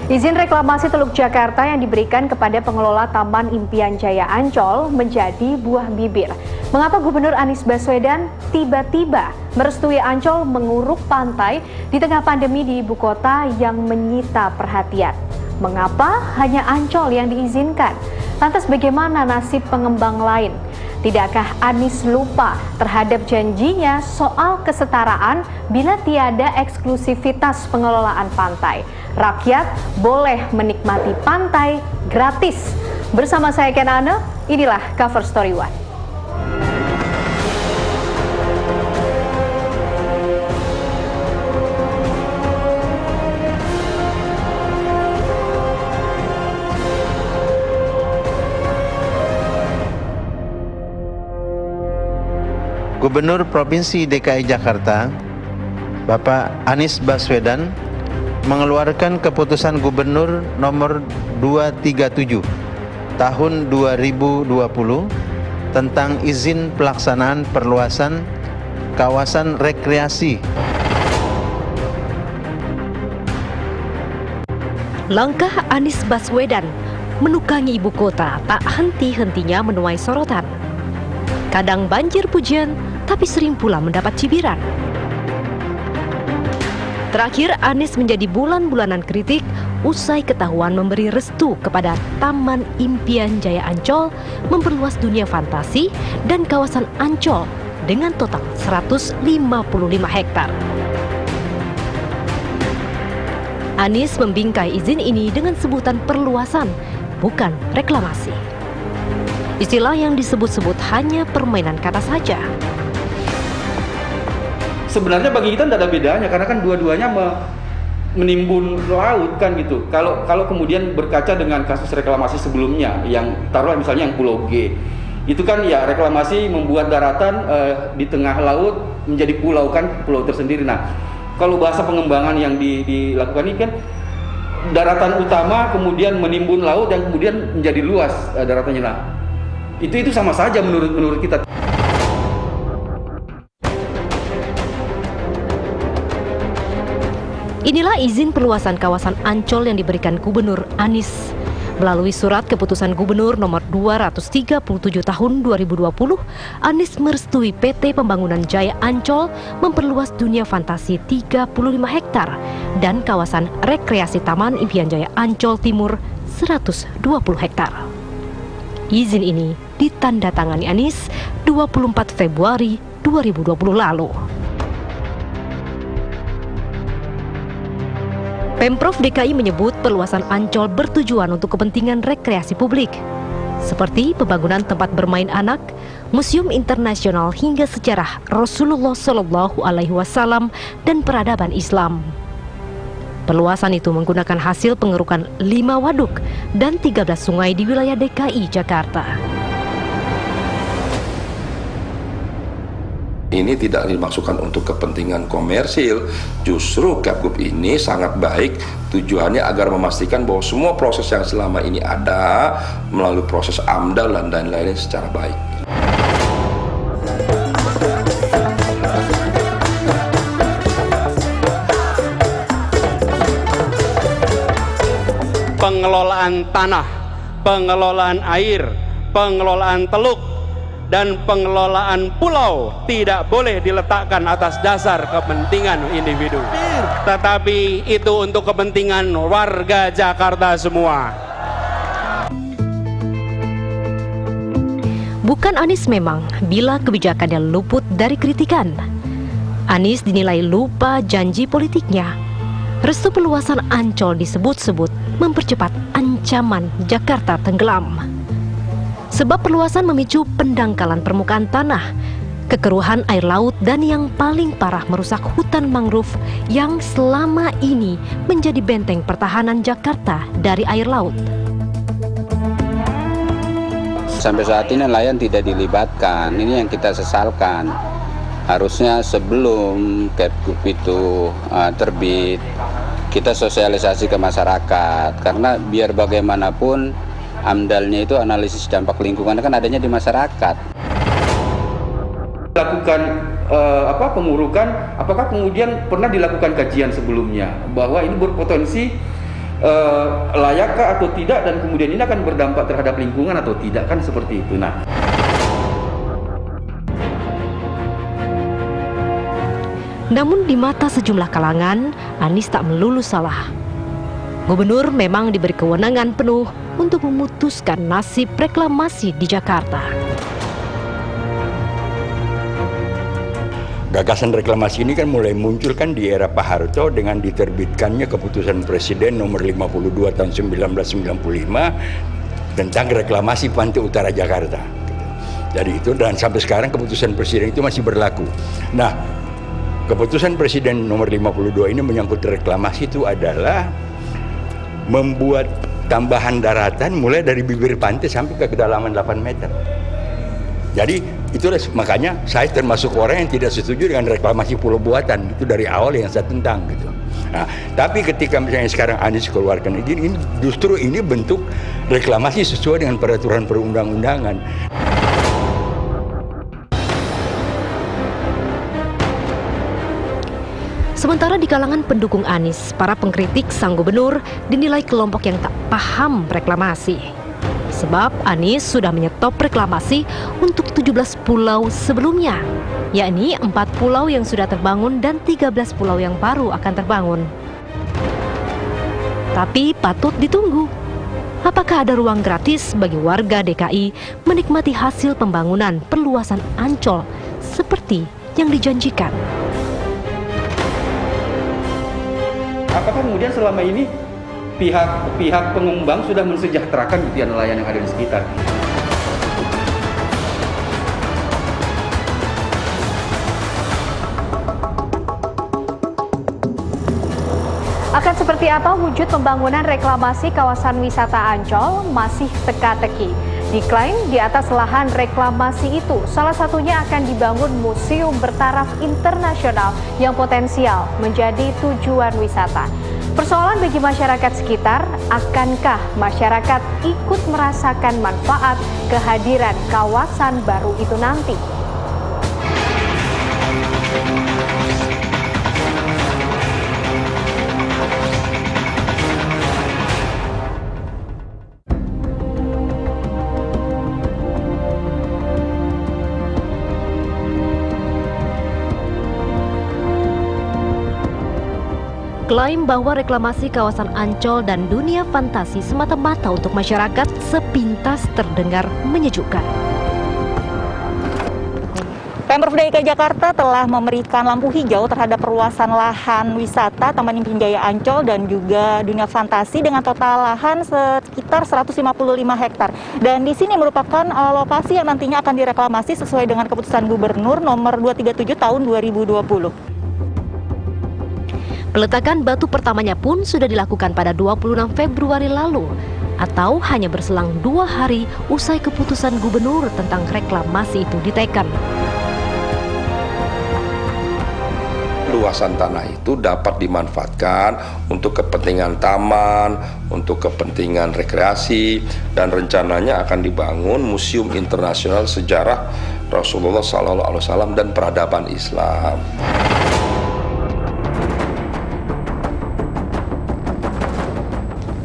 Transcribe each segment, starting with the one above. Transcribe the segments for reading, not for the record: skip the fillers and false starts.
Izin reklamasi Teluk Jakarta yang diberikan kepada pengelola Taman Impian Jaya Ancol menjadi buah bibir. Mengapa Gubernur Anies Baswedan tiba-tiba merestui Ancol menguruk pantai di tengah pandemi di ibu kota yang menyita perhatian? Mengapa hanya Ancol yang diizinkan? Lantas bagaimana nasib pengembang lain? Tidakkah Anies lupa terhadap janjinya soal kesetaraan bila tiada eksklusivitas pengelolaan pantai? Rakyat boleh menikmati pantai gratis. Bersama saya Kenana, inilah Cover Story One. Gubernur Provinsi DKI Jakarta, Bapak Anies Baswedan, mengeluarkan keputusan Gubernur nomor 237 tahun 2020 tentang izin pelaksanaan perluasan kawasan rekreasi. Langkah Anies Baswedan menukangi ibu kota tak henti-hentinya menuai sorotan. Kadang banjir pujian, tapi sering pula mendapat cibiran. Terakhir, Anies menjadi bulan-bulanan kritik usai ketahuan memberi restu kepada Taman Impian Jaya Ancol memperluas dunia fantasi dan kawasan Ancol dengan total 155 hektar. Anies membingkai izin ini dengan sebutan perluasan, bukan reklamasi. Istilah yang disebut-sebut hanya permainan kata saja. Sebenarnya bagi kita tidak ada bedanya karena kan dua-duanya menimbun laut kan gitu. Kalau kemudian berkaca dengan kasus reklamasi sebelumnya yang taruhlah misalnya yang Pulau G, itu kan ya reklamasi membuat daratan di tengah laut menjadi pulau kan, pulau tersendiri. Nah, kalau bahasa pengembangan yang dilakukan ini kan daratan utama kemudian menimbun laut dan kemudian menjadi luas daratannya. Nah, itu sama saja menurut kita. Inilah izin perluasan kawasan Ancol yang diberikan Gubernur Anies. Melalui surat keputusan Gubernur nomor 237 tahun 2020, Anies merestui PT Pembangunan Jaya Ancol memperluas dunia fantasi 35 hektar dan kawasan rekreasi Taman Impian Jaya Ancol Timur 120 hektar. Izin ini ditandatangani Anies 24 Februari 2020 lalu. Pemprov DKI menyebut perluasan Ancol bertujuan untuk kepentingan rekreasi publik, seperti pembangunan tempat bermain anak, museum internasional hingga sejarah Rasulullah SAW dan peradaban Islam. Perluasan itu menggunakan hasil pengerukan 5 waduk dan 13 sungai di wilayah DKI Jakarta. Ini tidak dimaksudkan untuk kepentingan komersil, justru Capgub ini sangat baik tujuannya agar memastikan bahwa semua proses yang selama ini ada melalui proses AMDAL dan lain-lain secara baik. Pengelolaan tanah, pengelolaan air, pengelolaan teluk, dan pengelolaan pulau tidak boleh diletakkan atas dasar kepentingan individu, tetapi itu untuk kepentingan warga Jakarta semua. Bukan Anies memang bila kebijakannya luput dari kritikan. Anies dinilai lupa janji politiknya. Restu perluasan Ancol disebut-sebut mempercepat ancaman Jakarta tenggelam. Sebab perluasan memicu pendangkalan permukaan tanah, kekeruhan air laut, dan yang paling parah merusak hutan mangrove yang selama ini menjadi benteng pertahanan Jakarta dari air laut. Sampai saat ini nelayan tidak dilibatkan, ini yang kita sesalkan. Harusnya sebelum Capgub itu terbit, kita sosialisasi ke masyarakat, karena biar bagaimanapun AMDAL-nya itu analisis dampak lingkungan kan adanya di masyarakat. Lakukan pengurukan, apakah kemudian pernah dilakukan kajian sebelumnya bahwa ini berpotensi layakkah atau tidak, dan kemudian ini akan berdampak terhadap lingkungan atau tidak, kan seperti itu. Nah, namun di mata sejumlah kalangan, Anies tak melulu salah. Gubernur memang diberi kewenangan penuh untuk memutuskan nasib reklamasi di Jakarta. Gagasan reklamasi ini kan mulai muncul kan di era Pak Harto dengan diterbitkannya keputusan Presiden nomor 52 tahun 1995 tentang reklamasi pantai utara Jakarta. Jadi itu, dan sampai sekarang keputusan Presiden itu masih berlaku. Nah, keputusan Presiden nomor 52 ini menyangkut reklamasi itu adalah membuat tambahan daratan mulai dari bibir pantai sampai ke kedalaman 8 meter. Jadi itulah makanya saya termasuk orang yang tidak setuju dengan reklamasi pulau buatan, itu dari awal yang saya tentang gitu. Nah, tapi ketika misalnya sekarang Anies keluarkan izin, ini justru ini bentuk reklamasi sesuai dengan peraturan perundang-undangan. Sementara di kalangan pendukung Anies, para pengkritik sang gubernur dinilai kelompok yang tak paham reklamasi. Sebab Anies sudah menyetop reklamasi untuk 17 pulau sebelumnya, yakni 4 pulau yang sudah terbangun dan 13 pulau yang baru akan terbangun. Tapi patut ditunggu, apakah ada ruang gratis bagi warga DKI menikmati hasil pembangunan perluasan Ancol seperti yang dijanjikan? apakah kemudian selama ini pihak pengembang sudah mensejahterakan gitu ya nelayan yang ada di sekitar? Akan seperti apa wujud pembangunan reklamasi kawasan wisata Ancol masih teka-teki. Diklaim di atas lahan reklamasi itu salah satunya akan dibangun museum bertaraf internasional yang potensial menjadi tujuan wisata. Persoalan bagi masyarakat sekitar, akankah masyarakat ikut merasakan manfaat kehadiran kawasan baru itu nanti? Klaim bahwa reklamasi kawasan Ancol dan dunia fantasi semata-mata untuk masyarakat sepintas terdengar menyejukkan. Pemprov DKI Jakarta telah memberikan lampu hijau terhadap perluasan lahan wisata Taman Impian Jaya Ancol dan juga dunia fantasi dengan total lahan sekitar 155 hektar. Dan di sini merupakan lokasi yang nantinya akan direklamasi sesuai dengan keputusan Gubernur nomor 237 tahun 2020. Peletakan batu pertamanya pun sudah dilakukan pada 26 Februari lalu, atau hanya berselang 2 hari usai keputusan gubernur tentang reklamasi itu diteken. Luasan tanah itu dapat dimanfaatkan untuk kepentingan taman, untuk kepentingan rekreasi, dan rencananya akan dibangun Museum Internasional Sejarah Rasulullah SAW dan Peradaban Islam.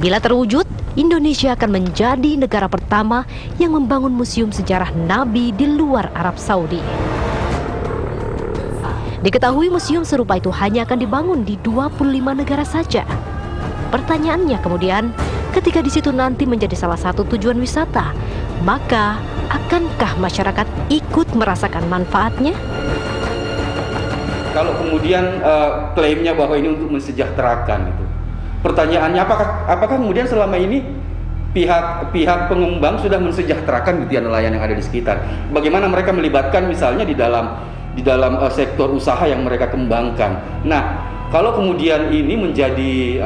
Bila terwujud, Indonesia akan menjadi negara pertama yang membangun museum sejarah Nabi di luar Arab Saudi. Diketahui museum serupa itu hanya akan dibangun di 25 negara saja. Pertanyaannya kemudian, ketika di situ nanti menjadi salah satu tujuan wisata, maka akankah masyarakat ikut merasakan manfaatnya? Kalau kemudian klaimnya bahwa ini untuk mensejahterakan itu. Pertanyaannya apakah kemudian selama ini pihak pengembang sudah mensejahterakan gitu ya nelayan yang ada di sekitar? Bagaimana mereka melibatkan misalnya di dalam sektor usaha yang mereka kembangkan. Nah, kalau kemudian ini menjadi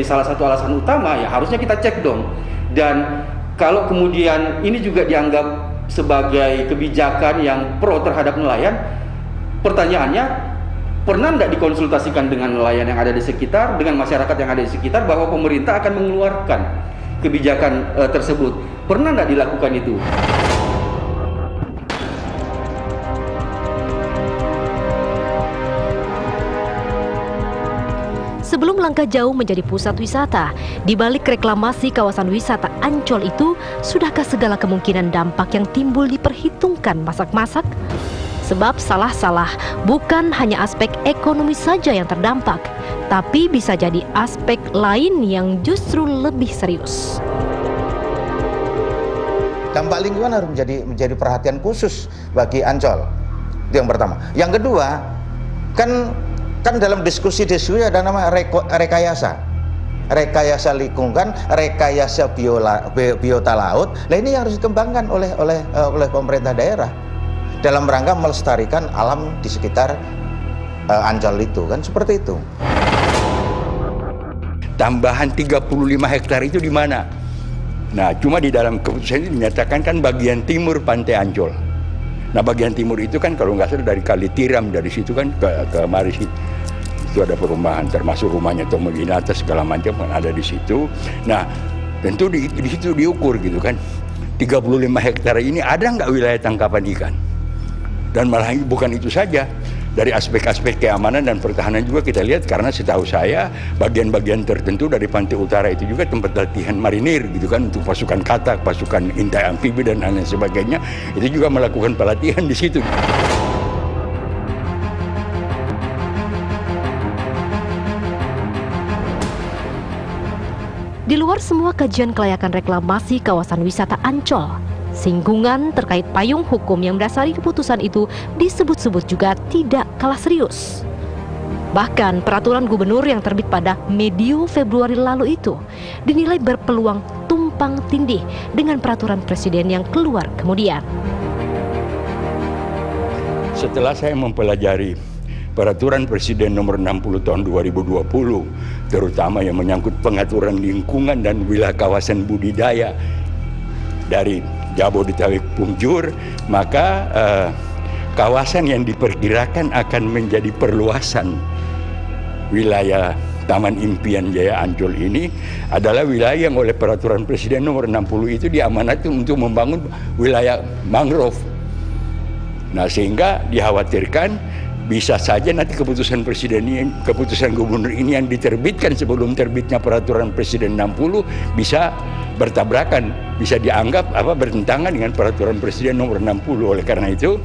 salah satu alasan utama, ya harusnya kita cek dong. Dan kalau kemudian ini juga dianggap sebagai kebijakan yang pro terhadap nelayan, pertanyaannya, pernah tidak dikonsultasikan dengan nelayan yang ada di sekitar, dengan masyarakat yang ada di sekitar, bahwa pemerintah akan mengeluarkan kebijakan tersebut? Pernah tidak dilakukan itu? Sebelum melangkah jauh menjadi pusat wisata. Di balik reklamasi kawasan wisata Ancol itu, sudahkah segala kemungkinan dampak yang timbul diperhitungkan masak-masak? Sebab salah-salah bukan hanya aspek ekonomi saja yang terdampak, tapi bisa jadi aspek lain yang justru lebih serius. Dampak lingkungan harus menjadi perhatian khusus bagi Ancol. Itu yang pertama. Yang kedua, kan dalam diskusi-diskusi ada nama rekayasa lingkungan, rekayasa biota laut. Nah, ini yang harus dikembangkan oleh pemerintah daerah dalam rangka melestarikan alam di sekitar Ancol itu, kan seperti itu. Tambahan 35 hektar itu di mana? Nah, cuma di dalam keputusan ini dinyatakan kan bagian timur Pantai Ancol. Nah, bagian timur itu kan kalau nggak salah dari Kali Tiram, dari situ kan ke Maris itu ada perumahan, termasuk rumahnya Tomo Ginata segala macam kan ada di situ. Nah, tentu di situ diukur gitu kan, 35 hektar ini ada nggak wilayah tangkapan ikan? Dan malah bukan itu saja, dari aspek-aspek keamanan dan pertahanan juga kita lihat, karena setahu saya bagian-bagian tertentu dari pantai utara itu juga tempat latihan marinir gitu kan, untuk pasukan katak, pasukan intai amfibi dan lain sebagainya, itu juga melakukan pelatihan di situ. Di luar semua kajian kelayakan reklamasi kawasan wisata Ancol, singgungan terkait payung hukum yang mendasari keputusan itu disebut-sebut juga tidak kalah serius. Bahkan peraturan gubernur yang terbit pada medio Februari lalu itu dinilai berpeluang tumpang tindih dengan peraturan presiden yang keluar kemudian. Setelah saya mempelajari peraturan presiden nomor 60 tahun 2020, terutama yang menyangkut pengaturan lingkungan dan wilayah kawasan budidaya dari Jabodetabek Punjur, maka kawasan yang diperkirakan akan menjadi perluasan wilayah Taman Impian Jaya Ancol ini adalah wilayah yang oleh peraturan presiden nomor 60 itu diamanati untuk membangun wilayah mangrove. Nah, sehingga dikhawatirkan bisa saja nanti keputusan gubernur ini yang diterbitkan sebelum terbitnya peraturan presiden 60 bisa bertabrakan, bisa dianggap bertentangan dengan peraturan presiden nomor 60. Oleh karena itu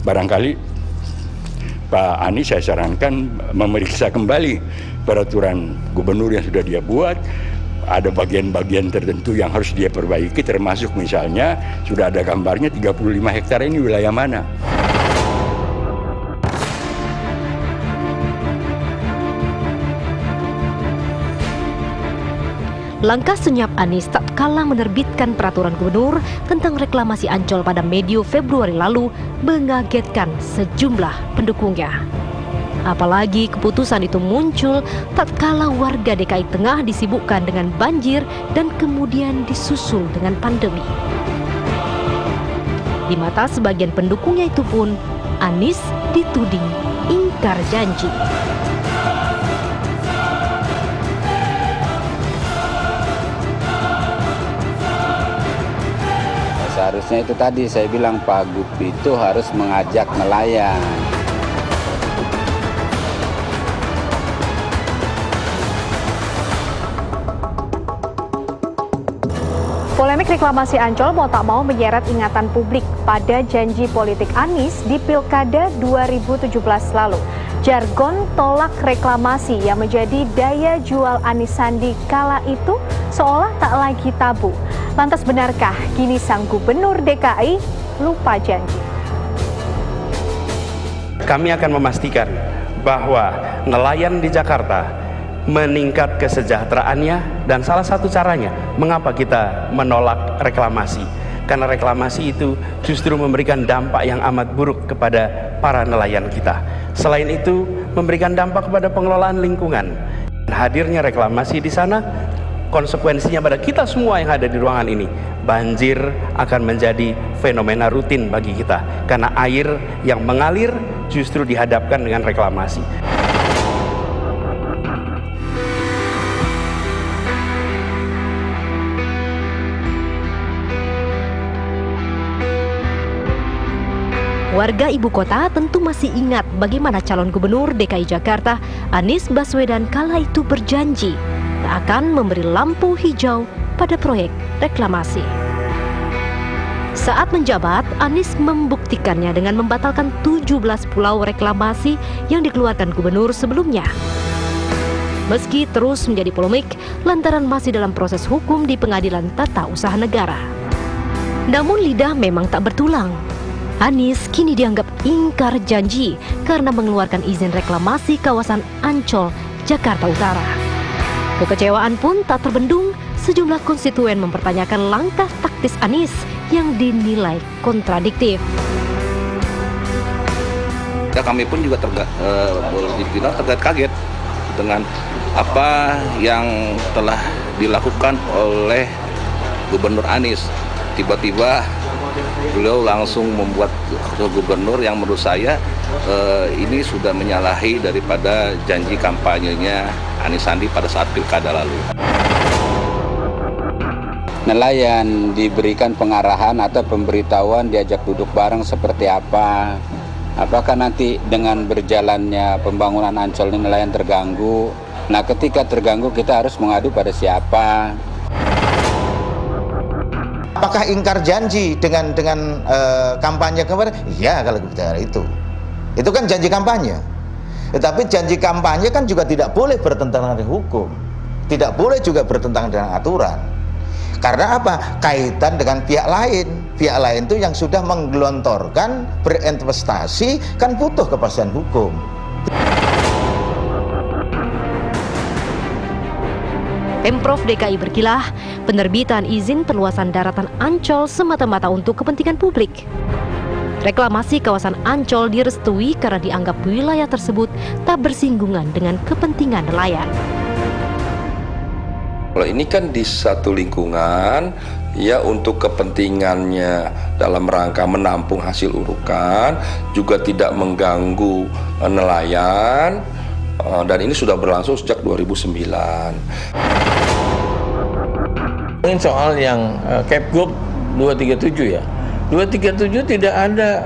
barangkali Pak Anies saya sarankan memeriksa kembali peraturan gubernur yang sudah dia buat. Ada bagian-bagian tertentu yang harus dia perbaiki, termasuk misalnya sudah ada gambarnya 35 hektar ini wilayah mana. Langkah senyap Anies tak kalah menerbitkan peraturan gubernur tentang reklamasi Ancol pada medio Februari lalu mengagetkan sejumlah pendukungnya. Apalagi keputusan itu muncul tatkala warga DKI Tengah disibukkan dengan banjir dan kemudian disusul dengan pandemi. Di mata sebagian pendukungnya itu pun, Anies dituding ingkar janji. Seharusnya itu tadi saya bilang Pak Gub itu harus mengajak nelayan. Polemik reklamasi Ancol mau tak mau menyeret ingatan publik pada janji politik Anies di Pilkada 2017 lalu. Jargon tolak reklamasi yang menjadi daya jual Anies Sandi kala itu seolah tak lagi tabu. Lantas benarkah kini sang gubernur DKI lupa janji? Kami akan memastikan bahwa nelayan di Jakarta meningkat kesejahteraannya, dan salah satu caranya mengapa kita menolak reklamasi, karena reklamasi itu justru memberikan dampak yang amat buruk kepada para nelayan kita. Selain itu memberikan dampak kepada pengelolaan lingkungan. Hadirnya reklamasi di sana konsekuensinya pada kita semua yang ada di ruangan ini, banjir akan menjadi fenomena rutin bagi kita karena air yang mengalir justru dihadapkan dengan reklamasi. Warga ibu kota tentu masih ingat bagaimana calon gubernur DKI Jakarta Anies Baswedan kala itu berjanji tak akan memberi lampu hijau pada proyek reklamasi. Saat menjabat, Anies membuktikannya dengan membatalkan 17 pulau reklamasi yang dikeluarkan gubernur sebelumnya. Meski terus menjadi polemik lantaran masih dalam proses hukum di Pengadilan Tata Usaha Negara. Namun lidah memang tak bertulang. Anies kini dianggap ingkar janji karena mengeluarkan izin reklamasi kawasan Ancol, Jakarta Utara. Kekecewaan pun tak terbendung, sejumlah konstituen mempertanyakan langkah taktis Anies yang dinilai kontradiktif. Kami pun juga terkait kaget dengan apa yang telah dilakukan oleh Gubernur Anies. Tiba-tiba beliau langsung membuat gubernur yang menurut saya ini sudah menyalahi daripada janji kampanyenya Anies Sandi pada saat pilkada lalu. Nelayan diberikan pengarahan atau pemberitahuan diajak duduk bareng seperti apa. Apakah nanti dengan berjalannya pembangunan Ancol ini nelayan terganggu? Nah, ketika terganggu kita harus mengadu pada siapa? Apakah ingkar janji dengan kampanye kemarin? Ya, kalau bicara itu kan janji kampanye. Tetapi janji kampanye kan juga tidak boleh bertentangan dengan hukum, tidak boleh juga bertentangan dengan aturan. Karena apa? Kaitan dengan pihak lain. Pihak lain itu yang sudah menggelontorkan berinvestasi kan butuh kepastian hukum. Pemprov DKI berkilah, penerbitan izin perluasan daratan Ancol semata-mata untuk kepentingan publik. Reklamasi kawasan Ancol direstui karena dianggap wilayah tersebut tak bersinggungan dengan kepentingan nelayan. Kalau ini kan di satu lingkungan, ya untuk kepentingannya dalam rangka menampung hasil urukan, juga tidak mengganggu nelayan, dan ini sudah berlangsung sejak 2009. Ini soal yang Kepgub 237 ya. 237 tidak ada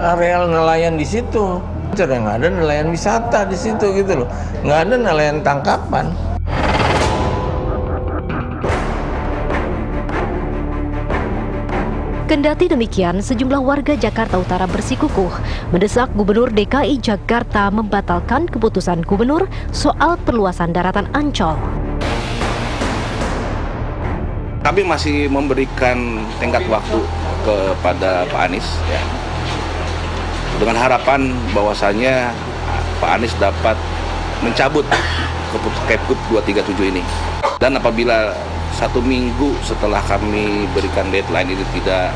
areal nelayan di situ. Nggak ada nelayan wisata di situ gitu loh. Nggak ada nelayan tangkapan. Kendati demikian, sejumlah warga Jakarta Utara bersikukuh mendesak Gubernur DKI Jakarta membatalkan keputusan gubernur soal perluasan daratan Ancol. Kami masih memberikan tenggat waktu kepada Pak Anies ya, dengan harapan bahwasannya Pak Anies dapat mencabut keputusan Kepgub 237 ini. Dan apabila 1 minggu setelah kami berikan deadline ini tidak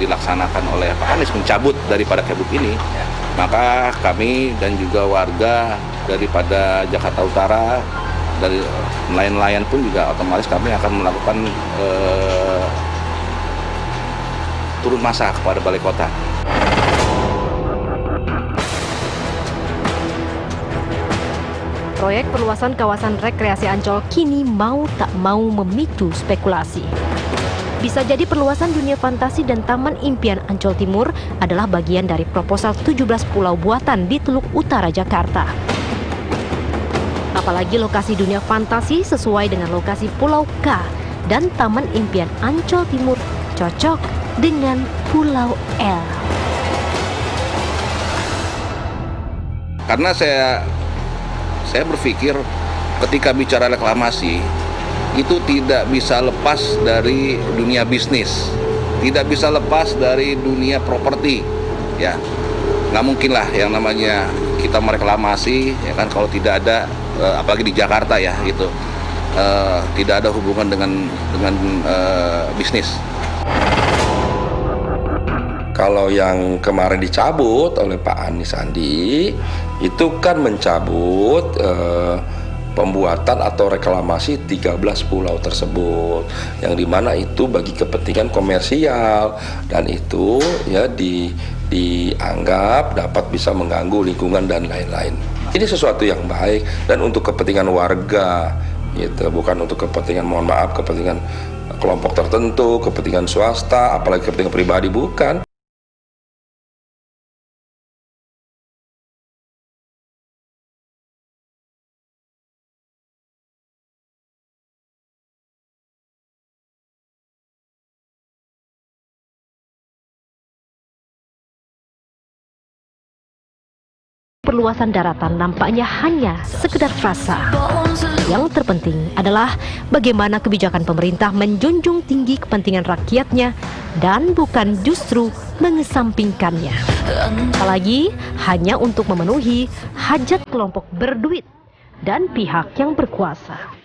dilaksanakan oleh Pak Anies mencabut daripada Kepgub ini, maka kami dan juga warga daripada Jakarta Utara, dari nelayan-nelayan pun juga otomatis kami akan melakukan turun massa kepada Balai Kota. Proyek perluasan kawasan rekreasi Ancol kini mau tak mau memicu spekulasi. Bisa jadi perluasan dunia fantasi dan Taman Impian Ancol Timur adalah bagian dari proposal 17 pulau buatan di Teluk Utara Jakarta. Apalagi lokasi dunia fantasi sesuai dengan lokasi Pulau K dan Taman Impian Ancol Timur cocok dengan Pulau L. Karena saya berpikir ketika bicara reklamasi itu tidak bisa lepas dari dunia bisnis, tidak bisa lepas dari dunia properti, ya nggak mungkin lah yang namanya kita mereklamasi ya kan kalau tidak ada apalagi di Jakarta ya gitu tidak ada hubungan dengan bisnis. Kalau yang kemarin dicabut oleh Pak Anies Sandi itu kan mencabut pembuatan atau reklamasi 13 pulau tersebut, yang dimana itu bagi kepentingan komersial dan itu ya dianggap dapat bisa mengganggu lingkungan dan lain-lain. Ini sesuatu yang baik dan untuk kepentingan warga gitu, bukan untuk kepentingan, mohon maaf, kepentingan kelompok tertentu, kepentingan swasta, apalagi kepentingan pribadi, bukan. perluasan daratan nampaknya hanya sekedar frasa. Yang terpenting adalah bagaimana kebijakan pemerintah menjunjung tinggi kepentingan rakyatnya dan bukan justru mengesampingkannya. Apalagi hanya untuk memenuhi hajat kelompok berduit dan pihak yang berkuasa.